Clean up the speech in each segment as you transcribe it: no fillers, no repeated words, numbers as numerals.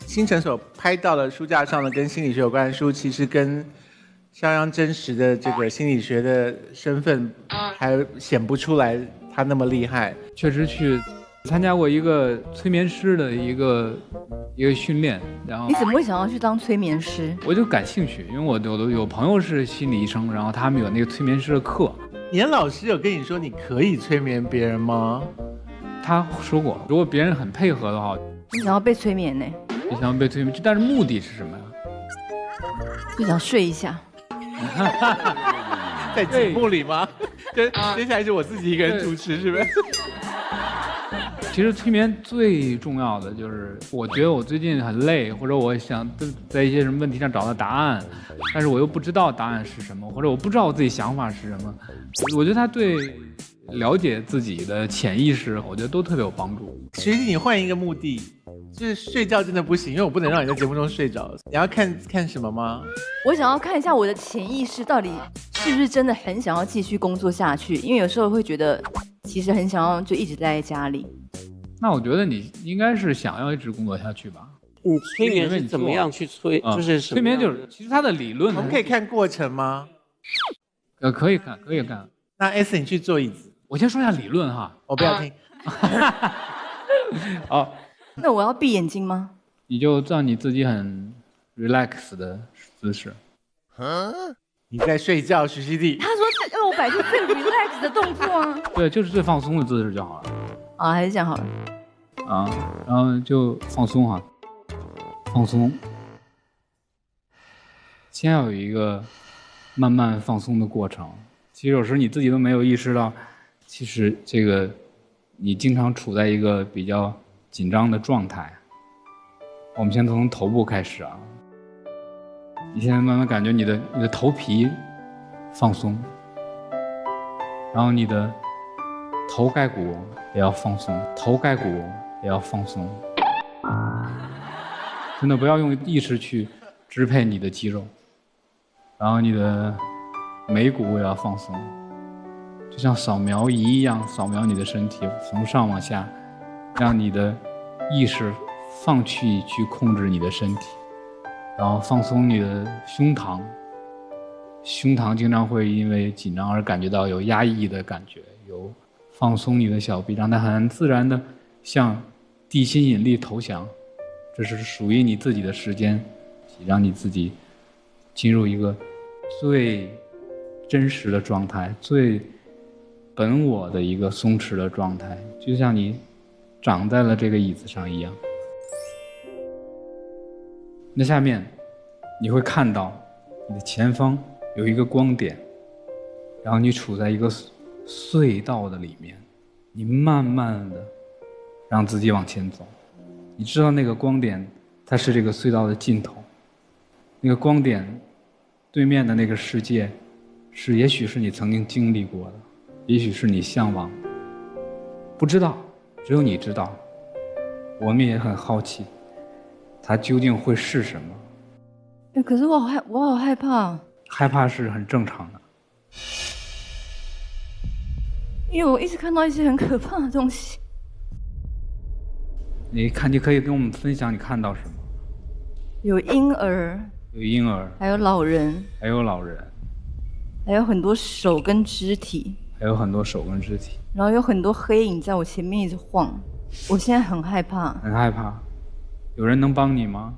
新城所拍到的书架上的跟心理学有关的书，其实跟肖央真实的这个心理学的身份还显不出来他那么厉害。确实去参加过一个催眠师的一个训练，然后你怎么会想要去当催眠师？我就感兴趣，因为我有朋友是心理医生，然后他们有那个催眠师的课。严老师有跟你说你可以催眠别人吗？他说过，如果别人很配合的话，你想要被催眠呢？你想要被催眠，但是目的是什么呀？就想睡一下。在节目里吗？接下来是我自己一个人主持，是不是？其实催眠最重要的就是，我觉得我最近很累，或者我想在一些什么问题上找到答案，但是我又不知道答案是什么，或者我不知道我自己想法是什么。我觉得它对了解自己的潜意识，我觉得都特别有帮助。学弟，你换一个目的，就是睡觉真的不行，因为我不能让你在节目中睡着。你要看什么吗？我想要看一下我的潜意识到底是不是真的很想要继续工作下去，因为有时候会觉得其实很想要就一直待在家里。那我觉得你应该是想要一直工作下去吧？你催眠是怎么样去催？就是催眠就是其实它的理论，我们可以看过程吗？可以看，可以看。那 S 你去坐椅子，我先说一下理论哈。我不要听。好，那我要闭眼睛吗？你就让你自己很 relax 的姿势。你在睡觉，徐熙娣。他说让我摆出最 relax 的动作啊。对，就是最放松的姿势就好了。啊，还是这样好了。啊，然后就放松哈，放松。先要有一个慢慢放松的过程。其实有时候你自己都没有意识到，其实这个你经常处在一个比较紧张的状态。我们先从头部开始啊，你现在慢慢感觉你的头皮放松，然后你的头盖骨也要放松，头盖骨也要放松。真的不要用意识去支配你的肌肉，然后你的眉骨也要放松，就像扫描仪一样扫描你的身体，从上往下，让你的意识放弃去控制你的身体，然后放松你的胸膛。胸膛经常会因为紧张而感觉到有压抑的感觉，有放松你的小臂，让它很自然的向地心引力投降。这是属于你自己的时间，让你自己进入一个最真实的状态，最本我的一个松弛的状态，就像你长在了这个椅子上一样。那下面你会看到你的前方有一个光点，然后你处在一个隧道的里面，你慢慢的让自己往前走。你知道那个光点它是这个隧道的尽头，那个光点对面的那个世界是也许是你曾经经历过的，也许是你向往的，不知道，只有你知道。我们也很好奇它究竟会是什么。可是我好害怕。害怕是很正常的，因为我一直看到一些很可怕的东西。你可以跟我们分享你看到什么？有婴儿，有婴儿，还有老人，还有老人，还有很多手跟肢体，还有很多手跟肢体，然后有很多黑影在我前面一直晃。我现在很害怕。很害怕。有人能帮你吗？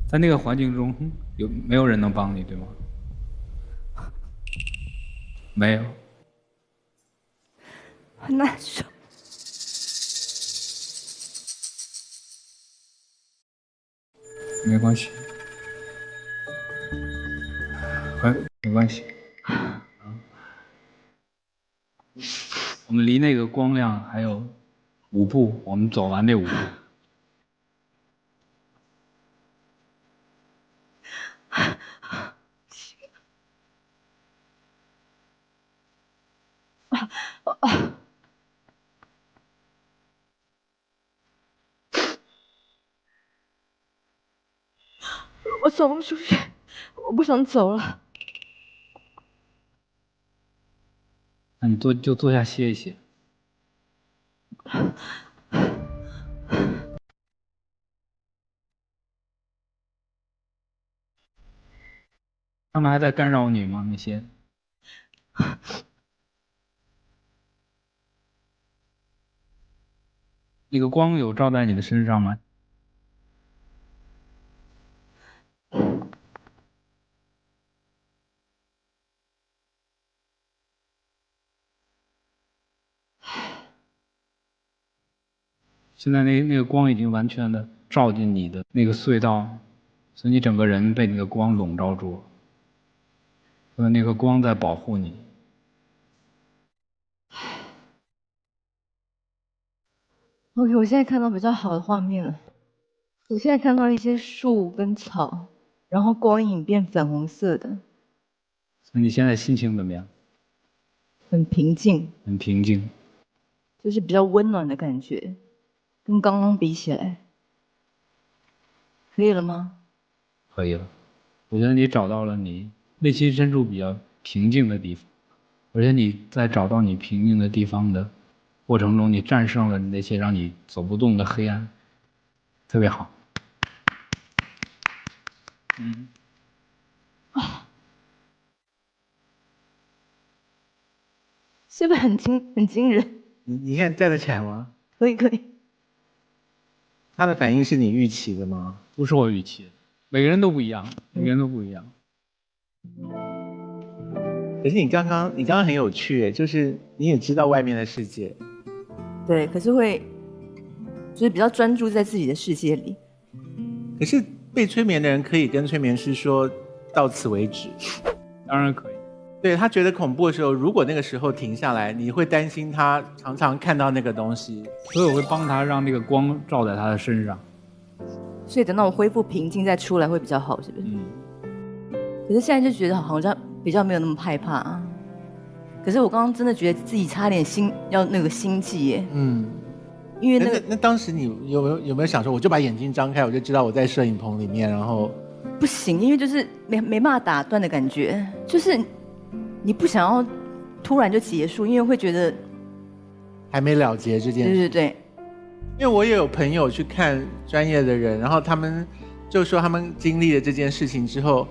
在那个环境中，没有人能帮你，对吗？没有。很难受。没关系，没关系。我们离那个光亮还有5步，我们走完这5步。我走不出去，我不想走了。那你坐下歇一歇。他们还在干扰你吗？那些？那个光有照在你的身上吗？现在那个光已经完全的照进你的那个隧道，所以你整个人被那个光笼罩住了，所以那个光在保护你。OK， 我现在看到比较好的画面了。我现在看到一些树跟草，然后光影变粉红色的。所以你现在心情怎么样？很平静。很平静。就是比较温暖的感觉，跟刚刚比起来，可以了吗？可以了。我觉得你找到了你内心深处比较平静的地方，而且你在找到你平静的地方的过程中，你战胜了那些让你走不动的黑暗，特别好。是不是很惊人？你看站得起来吗？可以。他的反应是你预期的吗？不是我预期的，每个人都不一样，每个人都不一样。可是你刚刚很有趣，就是你也知道外面的世界。对，可是就是比较专注在自己的世界里。可是被催眠的人可以跟催眠师说到此为止。当然可以。对，他觉得恐怖的时候，如果那个时候停下来，你会担心他常常看到那个东西，所以我会帮他让那个光照在他的身上。所以等到我恢复平静再出来会比较好，是不是？可是现在就觉得好像比较没有那么害怕。可是我刚刚真的觉得自己差点要那个心悸耶。因为那当时你有没有想说，我就把眼睛张开，我就知道我在摄影棚里面，然后不行，因为就是没办法打断的感觉，就是你不想要突然就结束，因为会觉得还没了结这件事。对。因为我也有朋友去看专业的人，然后他们就说他们经历了这件事情之后，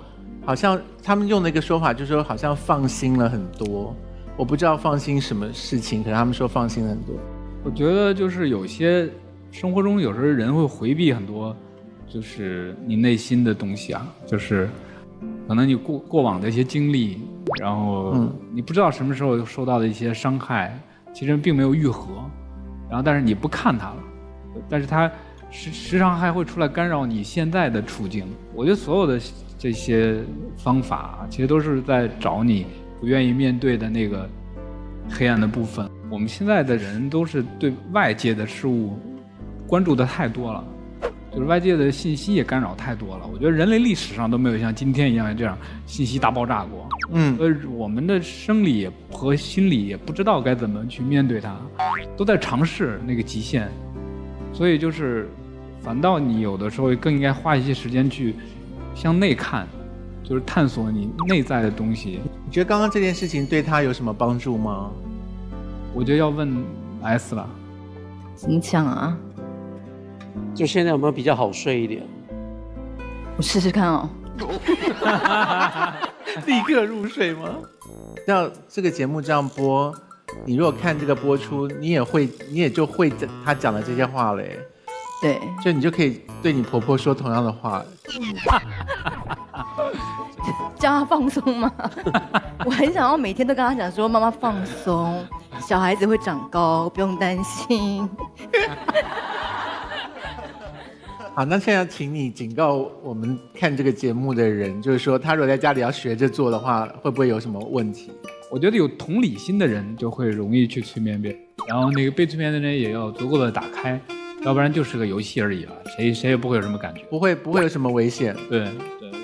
好像他们用的一个说法就是说好像放心了很多。我不知道放心什么事情，可是他们说放心了很多。我觉得就是有些生活中有时候人会回避很多，就是你内心的东西啊，就是可能你过往的一些经历，然后你不知道什么时候受到的一些伤害，其实并没有愈合，然后但是你不看它了，但是它时常还会出来干扰你现在的处境。我觉得所有的这些方法其实都是在找你不愿意面对的那个黑暗的部分。我们现在的人都是对外界的事物关注的太多了，就是外界的信息也干扰太多了。我觉得人类历史上都没有像今天一样这样信息大爆炸过。我们的生理和心理也不知道该怎么去面对它，都在尝试那个极限。所以就是反倒你有的时候更应该花一些时间去向内看，就是探索你内在的东西。你觉得刚刚这件事情对他有什么帮助吗？我觉得要问 S 了。怎么讲啊？就现在有没有比较好睡一点？我试试看哦。立刻入睡吗？像这个节目这样播，你如果看这个播出，你也就会他讲的这些话了耶。对，就你就可以对你婆婆说同样的话。叫她放松吗？我很想要每天都跟她讲说，妈妈放松，小孩子会长高，不用担心。好，那现在请你警告我们看这个节目的人，就是说他如果在家里要学着做的话，会不会有什么问题？我觉得有同理心的人就会容易去催眠别人，然后那个被催眠的人也要足够的打开，要不然就是个游戏而已了，谁也不会有什么感觉，不会有什么危险。对，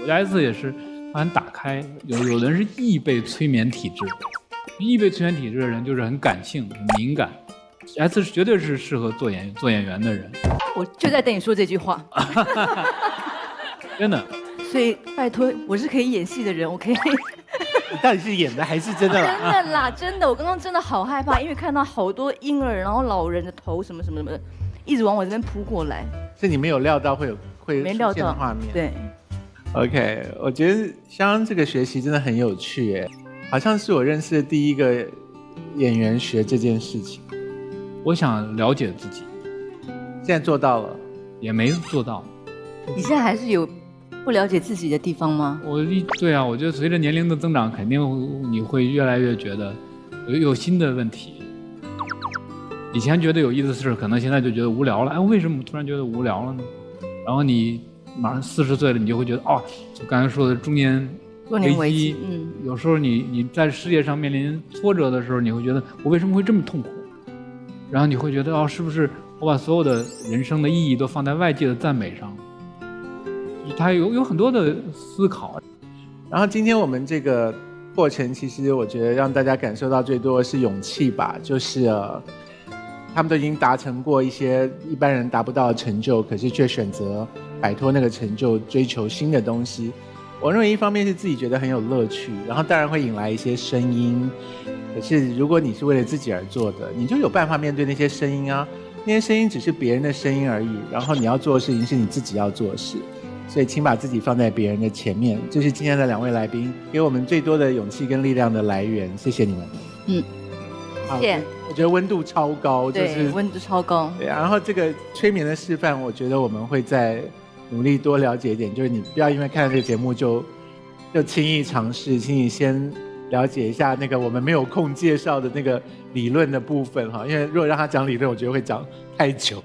我家S也是，他很打开，有的人是易被催眠体质，易被催眠体质的人就是很感性、很敏感。S 绝对是适合做演员的人。我就在等你说这句话。真的。所以拜托，我是可以演戏的人，我可以。你到底是演的还是真的啦？真的啦，真的，我刚刚真的好害怕，因为看到好多婴儿，然后老人的头什么什么什么的，一直往我这边扑过来，是你没有料到会没料到出现的画面。对。 OK， 我觉得香香这个学习真的很有趣耶，好像是我认识的第一个演员学这件事情。我想了解自己，现在做到了，也没做到。你现在还是有不了解自己的地方吗？对啊，我觉得随着年龄的增长，肯定你会越来越觉得有新的问题。以前觉得有意思的事，可能现在就觉得无聊了。哎，为什么突然觉得无聊了呢？然后你马上40岁了，你就会觉得哦，就刚才说的中年危机，有时候你在事业上面临挫折的时候，你会觉得我为什么会这么痛苦？然后你会觉得哦，是不是我把所有的人生的意义都放在外界的赞美上？他有很多的思考。然后今天我们这个过程，其实我觉得让大家感受到最多的是勇气吧，就是他们都已经达成过一些一般人达不到的成就，可是却选择摆脱那个成就，追求新的东西。我认为一方面是自己觉得很有乐趣，然后当然会引来一些声音。可是如果你是为了自己而做的，你就有办法面对那些声音啊。那些声音只是别人的声音而已，然后你要做的事情是你自己要做的事。所以请把自己放在别人的前面，这是今天的2位来宾给我们最多的勇气跟力量的来源。谢谢你们。谢谢。我觉得温度超高，就是温度超高。对，然后这个催眠的示范，我觉得我们会再努力多了解一点，就是你不要因为看这个节目就轻易尝试，请你先了解一下那个我们没有空介绍的那个理论的部分哈，因为如果让他讲理论，我觉得会讲太久。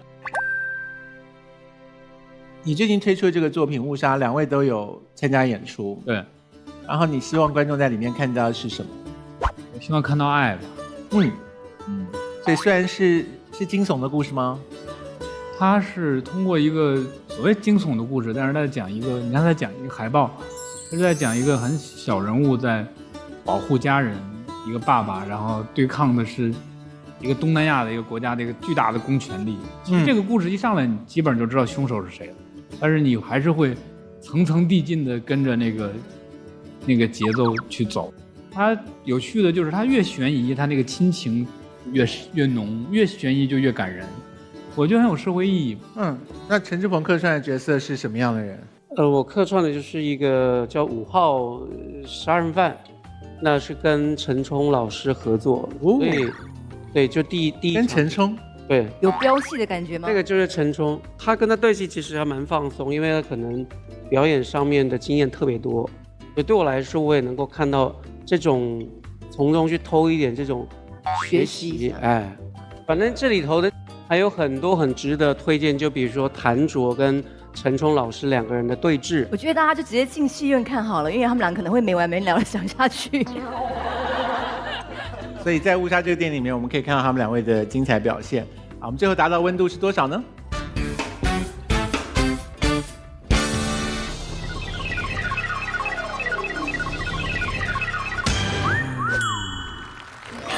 你最近推出的这个作品《误杀》，2位都有参加演出，对。然后你希望观众在里面看到的是什么？我希望看到爱吧。所以虽然是惊悚的故事吗？它是通过一个所谓惊悚的故事，但是在讲一个，你看他讲一个海报，他是在讲一个很小人物在保护家人，一个爸爸，然后对抗的是一个东南亚的一个国家的一个巨大的公权力。其实这个故事一上来，你基本上就知道凶手是谁了。但是你还是会层层递进的跟着那个节奏去走。它有趣的就是它越悬疑，它那个亲情越浓，越悬疑就越感人，我觉得很有社会意义。那陈志朋客串的角色是什么样的人？我客串的就是一个叫5号杀人犯，那是跟陈冲老师合作，对，就第一跟陈冲。对，有飙戏的感觉吗？那个就是陈冲，他跟他对戏其实还蛮放松，因为他可能表演上面的经验特别多，所以对我来说，我也能够看到这种从中去偷一点这种学习。哎，反正这里头的还有很多很值得推荐，就比如说谭卓跟陈冲老师2个人的对峙，我觉得大家就直接进戏院看好了，因为他们俩可能会没完没了的讲下去。所以在《误杀》这个电影里面，我们可以看到他们2位的精彩表现。好，我们最后达到温度是多少呢？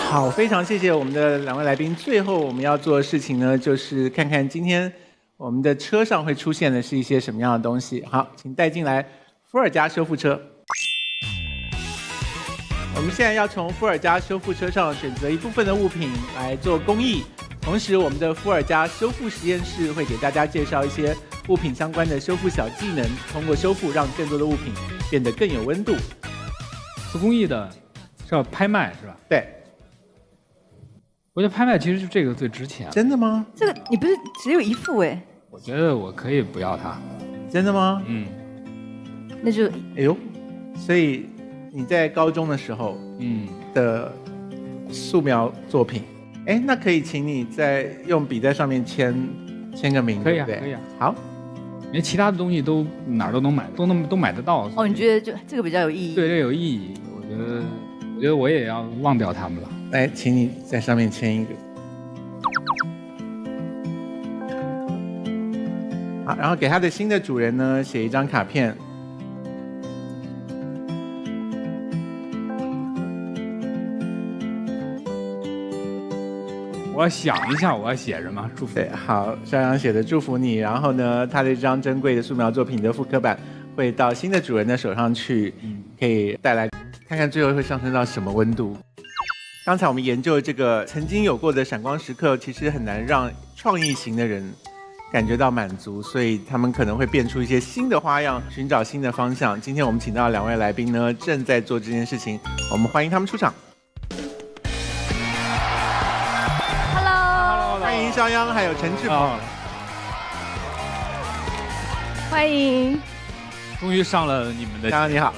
好，非常谢谢我们的2位来宾。最后我们要做的事情呢，就是看看今天我们的车上会出现的是一些什么样的东西。好，请带进来伏尔加修复车。我们现在要从伏尔加修复车上选择一部分的物品来做公益，同时我们的伏尔加修复实验室会给大家介绍一些物品相关的修复小技能，通过修复让更多的物品变得更有温度。做公益的是要拍卖是吧？对。我觉得拍卖其实就这个最值钱。真的吗？这个你不是只有一副哎？我觉得我可以不要它。真的吗？那就哎呦，所以你在高中的时候，的素描作品，哎，那可以请你再用笔在上面签个名，可以啊，对不对？可以啊。好，因为其他的东西都哪儿都能买，都买得到。哦，你觉得就这个比较有意义？对，这个有意义。我觉得我也要忘掉它们了。来，请你在上面签一个。好，然后给他的新的主人呢写一张卡片。我要想一下我要写什么，祝福。对，好，肖阳写的祝福你。然后呢，他的这张珍贵的素描作品的复刻版会到新的主人的手上去，可以带来看看最后会上升到什么温度。刚才我们研究这个曾经有过的闪光时刻，其实很难让创意型的人感觉到满足，所以他们可能会变出一些新的花样，寻找新的方向。今天我们请到2位来宾呢，正在做这件事情，我们欢迎他们出场。Hello， 欢迎肖央还有陈志鹏。欢迎。终于上了你们的。肖央你好，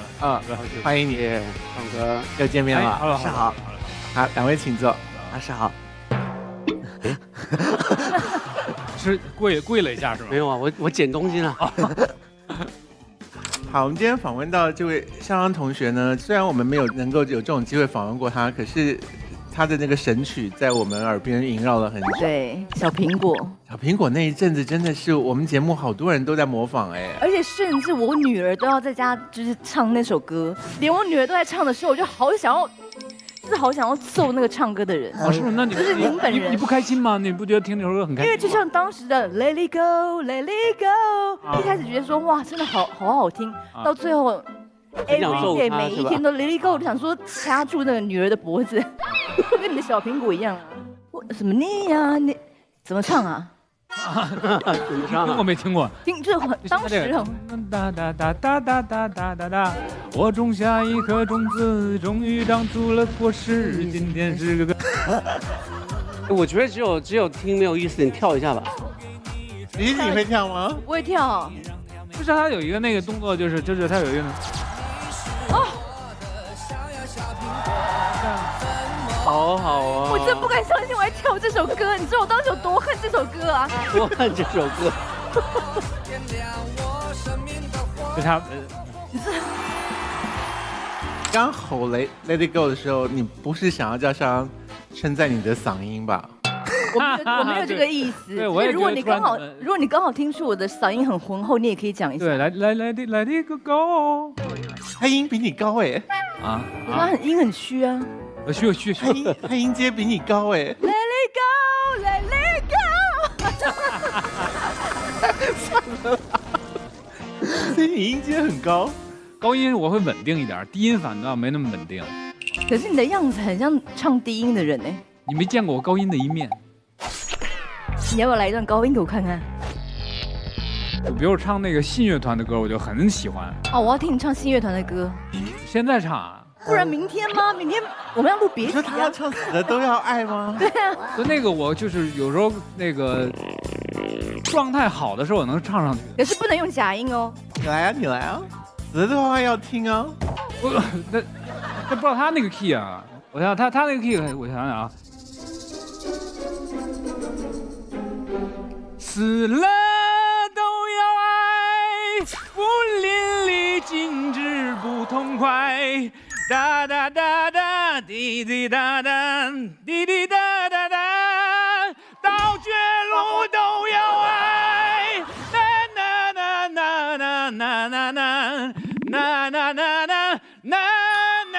欢迎你，唱歌又见面了。老师好。好，2位请坐。老师好。是跪了一下是吗？没有啊，我捡东西了。好，我们今天访问到这位肖央同学呢，虽然我们没有能够有这种机会访问过他，可是他的那个神曲在我们耳边萦绕了很久。对，小苹果。小苹果那一阵子真的是我们节目好多人都在模仿哎，而且甚至我女儿都要在家就是唱那首歌，连我女儿都在唱的时候，我就好想要。就是好想要揍那个唱歌的人。哦，是，那你就是您本人，你不开心吗？你不觉得听那首歌很开心？因为就像当时的 Let It Go Let It Go，一开始觉得说哇，真的好听，到最后 every day 每一天都 Let It Go， 就想说掐住那个女儿的脖子，跟你的小苹果一样啊。什么你呀你怎么唱啊？怎么唱？我没听过。听就很当时很。哒哒哒哒哒哒哒哒哒，我种下一颗种子，终于长出了果实。今天是个。我觉得只有听没有意思，你跳一下吧。你会跳吗？不会跳。就是他有一个那个动作，就是他有一个。哦。好好啊！我真不敢相信我还跳这首歌，你知道我当时有多恨这首歌啊？多恨这首歌。就他，刚吼 Let It Go 的时候，你不是想要叫肖央称赞你的嗓音吧？我没有这个意思。对，我也如果你刚好听出我的嗓音很浑厚，你也可以讲一下。对，来 Let It Go。他音比你高哎。啊？他音很虚啊。虚。他音阶比你高哎。Let it go, let it go。算了吧。所以你音阶很高，高音我会稳定一点，低音反倒没那么稳定。可是你的样子很像唱低音的人哎。你没见过我高音的一面。你要不要来一段高音给我看看？就比如唱那个信乐团的歌，我就很喜欢。哦，我要听你唱信乐团的歌。现在唱啊？不然明天吗？明天我们要录别集。你说他要唱死的都要爱吗？对啊。就那个我就是有时候那个状态好的时候我能唱上去。可是不能用假音哦。你来啊！死的都要听啊。那不知道他那个 key 啊。我想他那个 key， 我想想啊，死了都要爱，武林里禁止不痛快，哒哒哒哒，滴滴答答，滴滴答答答，到绝路都要爱，na na na na na na na na na na na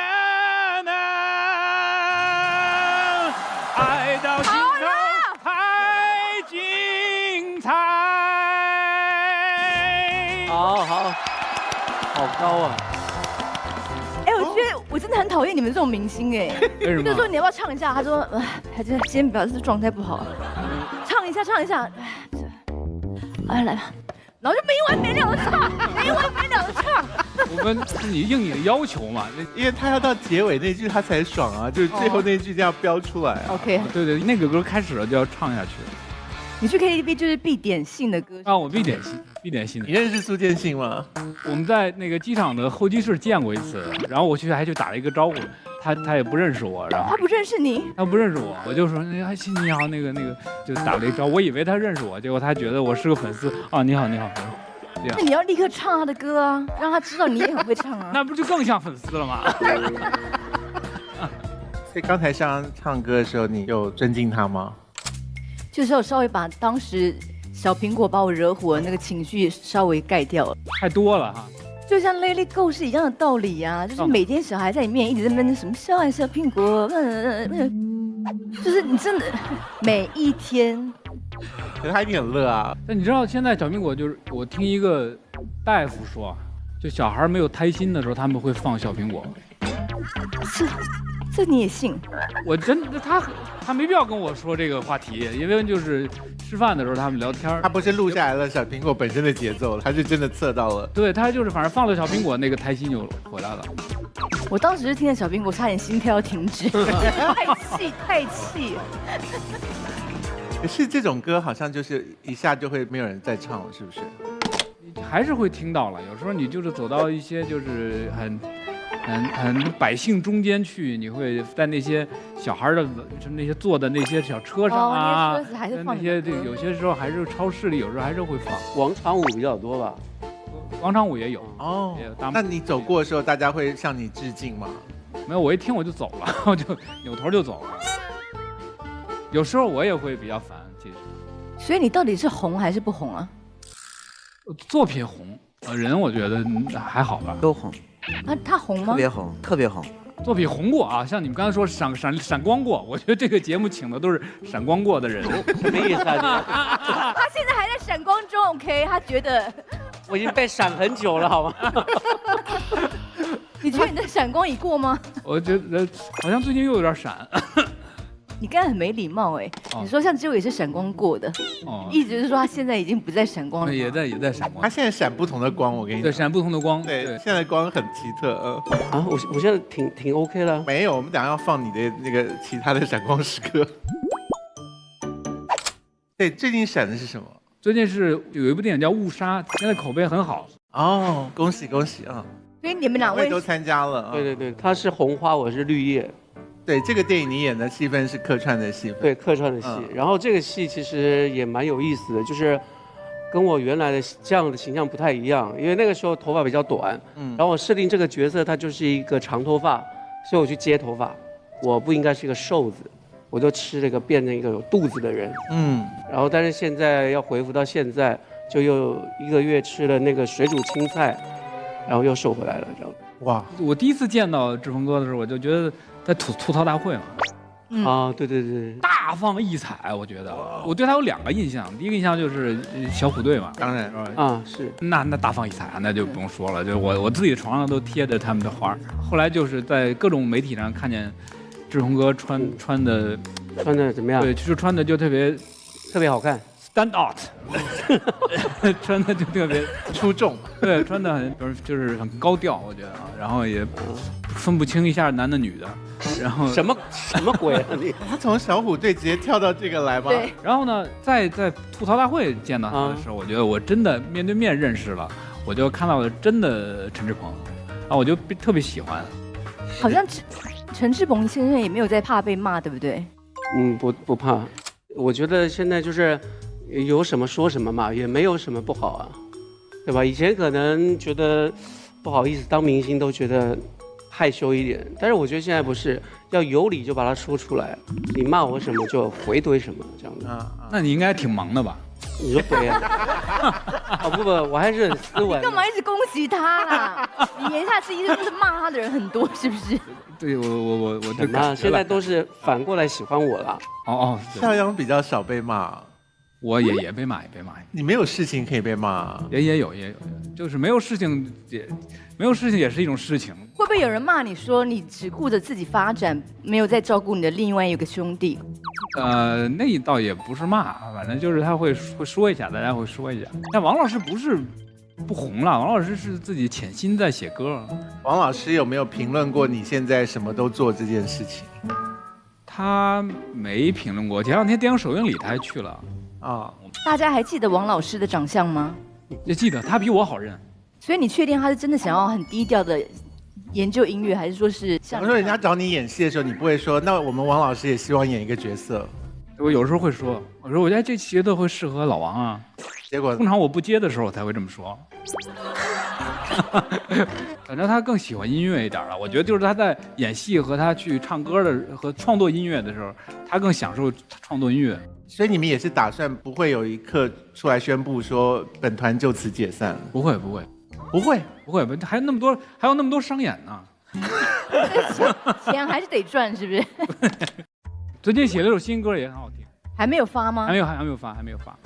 na。好高啊！哎，我觉得我真的很讨厌你们这种明星哎。为什么？就说你要不要唱一下？他说，他今天表示状态不好，唱一下。哎，来吧。然后就没完没了的唱，没完没了的唱。我们是你应你的要求嘛？因为他要到结尾那句他才爽啊，就是最后那句就要标出来。OK。对，那个歌开始了就要唱下去。你去 KTV 就是必点信的歌啊，我必点信的。你认识苏建信吗？我们在那个机场的候机室见过一次，然后我还去打了一个招呼，他也不认识我，然后他不认识你，他不认识我，我就说你好，那个就打了一招，我以为他认识我，结果他觉得我是个粉丝啊，你好，这样。那你要立刻唱他的歌啊，让他知道你也很会唱啊。那不就更像粉丝了吗？所以刚才肖央唱歌的时候，你有尊敬他吗？就是我稍微把当时小苹果把我惹火的那个情绪稍微盖掉了，太多了哈。就像 Let It Go 是一样的道理呀，就是每天小孩在里面一直在那什么小爱小苹果，就是你真的每一天。可是他一定很乐啊。但你知道现在小苹果就是我听一个大夫说，就小孩没有胎心的时候他们会放小苹果。这你也信？我真的他没必要跟我说这个话题，因为就是吃饭的时候他们聊天。他不是录下来了小苹果本身的节奏，他是真的测到了。对，他就是反正放了小苹果，那个台心就回来了。我当时是听着小苹果，差点心跳要停止，太气。可是这种歌好像就是一下就会没有人再唱了，是不是？还是会听到了，有时候你就是走到一些就是很百姓中间去，你会在那些小孩的那些坐的那些小车上啊，车子还是放那些有些时候还是超市里，有时候还是会放。广场舞比较多吧？广场舞也有哦。也有那你走过的时候，大家会向你致敬吗？没有，我一听我就走了，我就扭头就走了。有时候我也会比较烦，其实。所以你到底是红还是不红啊？作品红，人我觉得还好吧。都红。他红吗？特别红，特别红。作品红过啊，像你们刚才说闪光过，我觉得这个节目请的都是闪光过的人。什么意思啊？他现在还在闪光中 ，OK？ 他觉得我已经被闪很久了，好吗？你觉得你的闪光已过吗？我觉得好像最近又有点闪。你刚才很没礼貌哎，你说像只有也是闪光过的，意思就是说他现在已经不再闪光了，也在闪光。他现在闪不同的光，我跟你对，闪不同的光。对，现在光很奇特，啊，我现在挺 OK 了。没有，我们等下要放你的那个其他的闪光时刻。对，最近闪的是什么？最近是有一部电影叫《误杀》，现在口碑很好。哦，恭喜恭喜啊！所以你们两位都参加了。对，他是红花，我是绿叶。对，这个电影你演的戏份是客串的戏份。对，客串的戏。然后这个戏其实也蛮有意思的，就是跟我原来的这样的形象不太一样，因为那个时候头发比较短，然后我设定这个角色他就是一个长头发，所以我去接头发，我不应该是一个瘦子，我就吃这个变成一个有肚子的人。然后但是现在要回复到现在，就又1个月吃了那个水煮青菜，然后又瘦回来了，这样。哇！我第一次见到志鹏哥的时候，我就觉得在吐槽大会嘛。啊，对，大放异彩，我觉得我对他有2个印象，第一个印象就是小虎队嘛，当然啊是，那大放异彩啊，那就不用说了，就我自己床上都贴着他们的花。后来就是在各种媒体上看见志鹏哥穿的怎么样？对，就是穿的就特别好看 ，stand out， 穿的就特别出众，对，穿的就是很高调，我觉得啊，然后也分不清一下男的女的。然后什么鬼啊你？他从小虎队直接跳到这个来吗？对。然后呢，在吐槽大会见到他的时候，我觉得我真的面对面认识了，我就看到了真的陈志朋，啊，我就特别喜欢。好像陈志朋先生也没有在怕被骂，对不对？不怕，我觉得现在就是有什么说什么嘛，也没有什么不好啊，对吧？以前可能觉得不好意思当明星都觉得害羞一点，但是我觉得现在不是，要有理就把它说出来，你骂我什么就回怼什么，这样子。那你应该挺忙的吧？你说对啊？不，我还是很斯文。你干嘛一直攻击他啦？你言下之意就是骂他的人很多，是不是？对，我怎么现在都是反过来喜欢我了？肖央比较少被骂。我也被骂，你没有事情可以被骂，也有，就是没有事情也是一种事情。会不会有人骂你说你只顾着自己发展，没有在照顾你的另外一个兄弟？那倒也不是骂，反正就是他会说一下，大家会说一下。但王老师不是不红了，王老师是自己潜心在写歌。王老师有没有评论过你现在什么都做这件事情？他没评论过，前2天电影首映礼他还去了。大家还记得王老师的长相吗？也记得，他比我好认。所以你确定他是真的想要很低调的研究音乐，还是说是像？我说人家找你演戏的时候，你不会说，那我们王老师也希望演一个角色。我有时候会说，我觉得这角色会适合老王啊。结果通常我不接的时候我才会这么说。反正他更喜欢音乐一点了，我觉得就是他在演戏和他去唱歌的和创作音乐的时候，他更享受创作音乐。所以你们也是打算不会有一刻出来宣布说本团就此解散？不会，还有那么多商演呢。钱还是得赚，是不是？最近写了首新歌也很好听。还没有发吗？还没有发。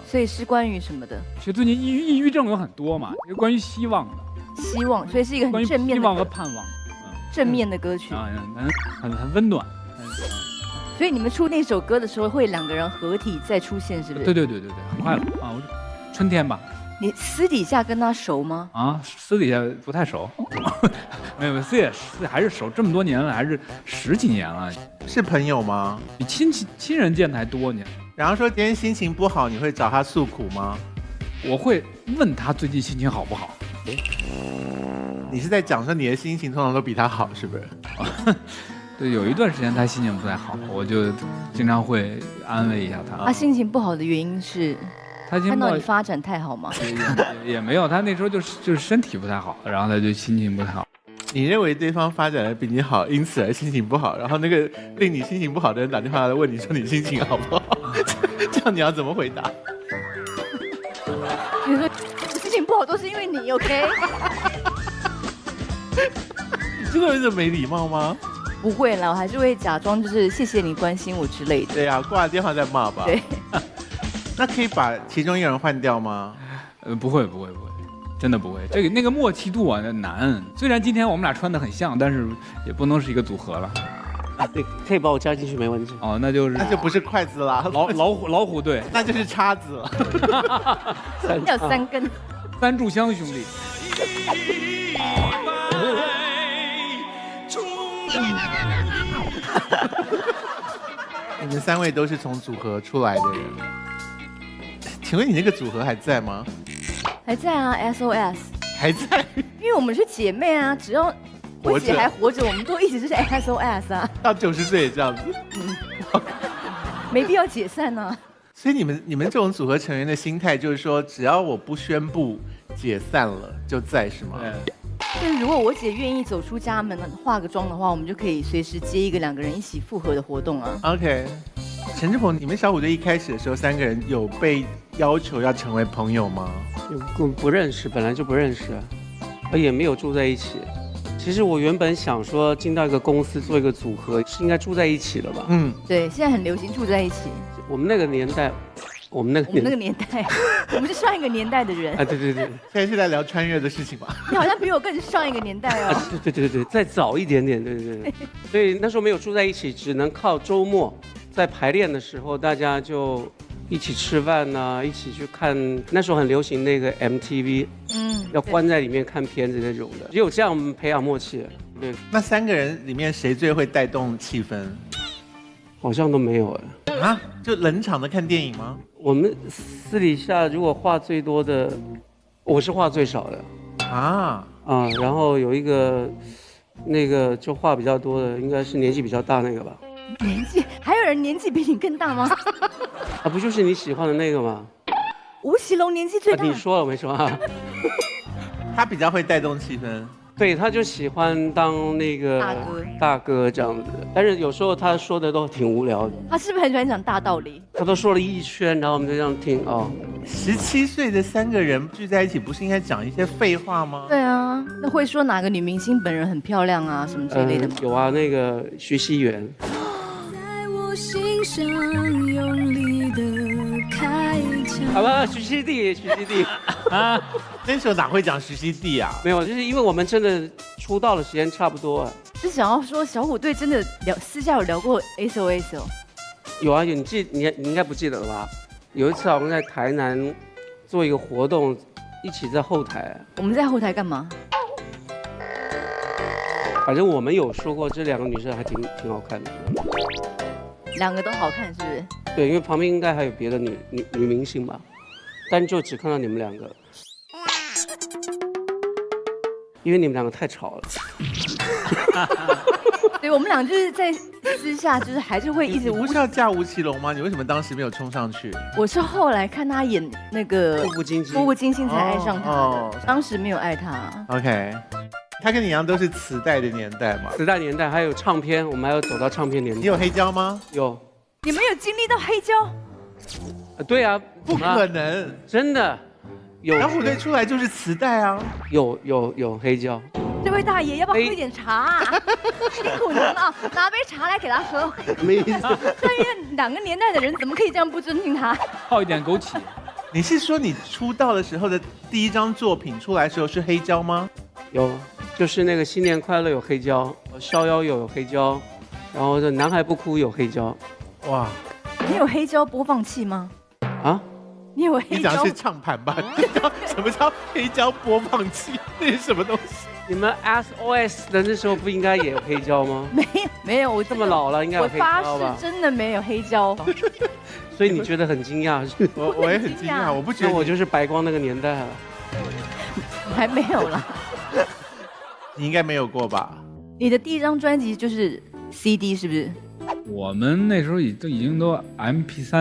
所以是关于什么的？其实最近抑郁症有很多嘛，关于希望的。希望，所以是一个很正面的。希望和盼望。正面的歌曲啊，很温暖。所以你们出那首歌的时候，会2个人合体再出现，是不是？对，很快了啊！春天吧。你私底下跟他熟吗？啊，私底下不太熟，没有，私底还是熟，这么多年了，还是10几年了。是朋友吗？比亲人见的还多呢。然后说今天心情不好，你会找他诉苦吗？我会问他最近心情好不好。你是在讲说你的心情通常都比他好，是不是？对，有一段时间他心情不太好，我就经常会安慰一下他。他心情不好的原因是？看到你发展太好吗？也没有，他那时候就是身体不太好，然后他就心情不太好。你认为对方发展的比你好，因此而心情不好，然后那个令你心情不好的人打电话来问你说你心情好不好？这样你要怎么回答？比如说心情不好都是因为你 ，OK？ 你这个人怎么没礼貌吗？不会啦，我还是会假装就是谢谢你关心我之类的。对啊，挂了电话再骂吧。对。那可以把其中一人换掉吗？不会，真的不会。那个默契度啊，难。虽然今天我们俩穿的很像，但是也不能是一个组合了。对，可以把我加进去没问题。哦，那就不是筷子啦，老虎队，那就是叉子了。要3根。3炷香兄弟。你们3位都是从组合出来的人，请问你那个组合还在吗？还在啊 ，SOS 还在，因为我们是姐妹啊，只要我姐还活着，我们都一直是 SOS 啊。到90岁也这样子，没必要解散啊。所以你们这种组合成员的心态就是说，只要我不宣布解散了，就在是吗？对。就是如果我姐愿意走出家门化个妆的话，我们就可以随时接一个2个人一起复合的活动啊。OK， 陈志鹏，你们小虎队一开始的时候3个人有被要求要成为朋友吗？不认识，本来就不认识，也没有住在一起。其实我原本想说进到一个公司做一个组合，是应该住在一起的吧？对，现在很流行住在一起。我们那个年代。我们那个年代，我们是上一个年代的人啊！对，现在是在聊穿越的事情吧？你好像比我更上一个年代哦。对，再早一点点，对。所以那时候没有住在一起，只能靠周末在排练的时候，大家就一起吃饭呐，一起去看。那时候很流行那个 MTV，要关在里面看片子那种的，只有这样我们培养默契。对，那3个人里面谁最会带动气氛？好像都没有啊，就冷场的看电影吗？我们私底下如果话最多的，我是话最少的然后有一个那个就话比较多的，应该是年纪比较大那个吧。年纪还有人年纪比你更大吗？不就是你喜欢的那个吗？吴奇隆年纪最大。你说了没说啊？他比较会带动气氛。对，他就喜欢当那个大哥这样子，但是有时候他说的都挺无聊的。他是不是很喜欢讲大道理？他都说了一圈，然后我们就这样听哦。17岁的3个人聚在一起，不是应该讲一些废话吗？对啊，那会说哪个女明星本人很漂亮啊，什么之类的吗？有啊，那个徐熙媛。在我心上用力的开枪。好吧，徐熙娣啊，那时候哪会讲徐熙娣啊？没有，就是因为我们真的出道的时间差不多是想要说小虎队真的私下有聊过 SOS 哦。有啊，你应该不记得了吧？有一次我们在台南做一个活动，一起在后台。我们在后台干嘛？反正我们有说过，这2个女生还挺好看的。2个都好看，是不是？对，因为旁边应该还有别的女明星吧，但就只看到你们2个，因为你们2个太吵了。对，我们俩就是在私下，就是还是会一直。你不是要嫁吴奇隆吗？你为什么当时没有冲上去？我是后来看他演那个步步惊心才爱上他的，当时没有爱他。OK， 他跟你一样都是磁带的年代嘛。磁带年代还有唱片，我们还要走到唱片年代。你有黑胶吗？有。你们有经历到黑胶？对啊，不可能，真的有。小虎队出来就是磁带啊。有黑胶。这位大爷，要不要喝一点茶？辛苦您了，拿杯茶来给他喝。没意思。但愿2个年代的人怎么可以这样不尊敬他？泡一点枸杞。你是说你出道的时候的第一张作品出来的时候是黑胶吗？有。就是那个新年快乐有黑胶，逍遥有黑胶，然后这男孩不哭有黑胶。哇，你有黑胶播放器吗？啊？你有黑胶你讲的是？唱盘吧？什么叫黑胶播放器？那是什么东西？你们 SOS 的那时候不应该也有黑胶吗？没有，我这么老了应该有黑我发胶吧誓？真的没有黑胶。所以你觉得很惊讶是？我也很惊讶，我不觉得那我就是白光那个年代了。还没有啦。你应该没有过吧？你的第一张专辑就是 CD 是不是？我们那时候已经都 MP3